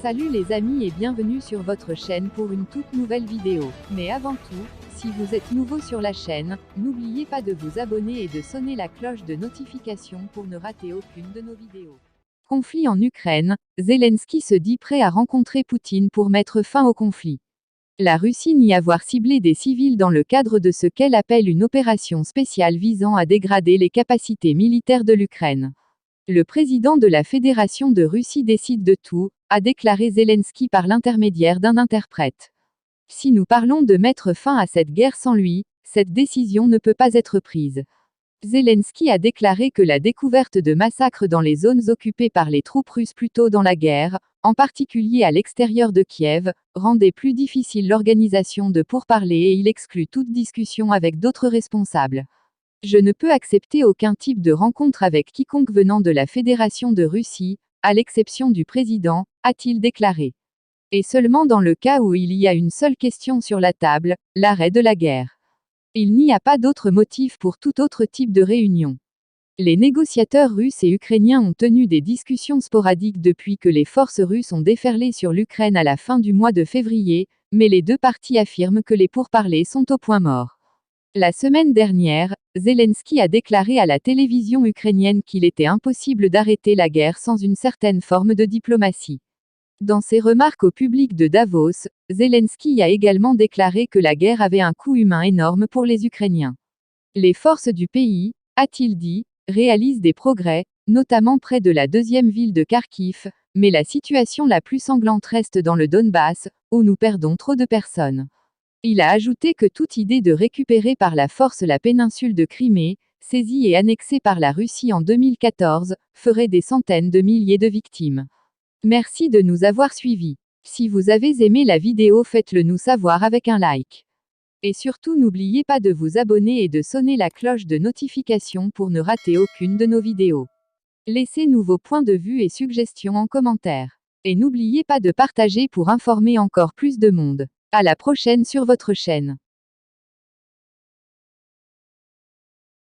Salut les amis et bienvenue sur votre chaîne pour une toute nouvelle vidéo. Mais avant tout, si vous êtes nouveau sur la chaîne, n'oubliez pas de vous abonner et de sonner la cloche de notification pour ne rater aucune de nos vidéos. Conflit en Ukraine, Zelensky se dit prêt à rencontrer Poutine pour mettre fin au conflit. La Russie nie avoir ciblé des civils dans le cadre de ce qu'elle appelle une opération spéciale visant à dégrader les capacités militaires de l'Ukraine. Le président de la Fédération de Russie décide de tout, a déclaré Zelensky par l'intermédiaire d'un interprète. Si nous parlons de mettre fin à cette guerre sans lui, cette décision ne peut pas être prise. Zelensky a déclaré que la découverte de massacres dans les zones occupées par les troupes russes plus tôt dans la guerre, en particulier à l'extérieur de Kiev, rendait plus difficile l'organisation de pourparlers et il exclut toute discussion avec d'autres responsables. Je ne peux accepter aucun type de rencontre avec quiconque venant de la Fédération de Russie, à l'exception du président, a-t-il déclaré. Et seulement dans le cas où il y a une seule question sur la table, l'arrêt de la guerre. Il n'y a pas d'autre motif pour tout autre type de réunion. Les négociateurs russes et ukrainiens ont tenu des discussions sporadiques depuis que les forces russes ont déferlé sur l'Ukraine à la fin du mois de février, mais les deux parties affirment que les pourparlers sont au point mort. La semaine dernière, Zelensky a déclaré à la télévision ukrainienne qu'il était impossible d'arrêter la guerre sans une certaine forme de diplomatie. Dans ses remarques au public de Davos, Zelensky a également déclaré que la guerre avait un coût humain énorme pour les Ukrainiens. Les forces du pays, a-t-il dit, réalisent des progrès, notamment près de la deuxième ville de Kharkiv, mais la situation la plus sanglante reste dans le Donbass, où nous perdons trop de personnes. Il a ajouté que toute idée de récupérer par la force la péninsule de Crimée, saisie et annexée par la Russie en 2014, ferait des centaines de milliers de victimes. Merci de nous avoir suivis. Si vous avez aimé la vidéo, faites-le nous savoir avec un like. Et surtout n'oubliez pas de vous abonner et de sonner la cloche de notification pour ne rater aucune de nos vidéos. Laissez-nous vos points de vue et suggestions en commentaire. Et n'oubliez pas de partager pour informer encore plus de monde. À la prochaine sur votre chaîne.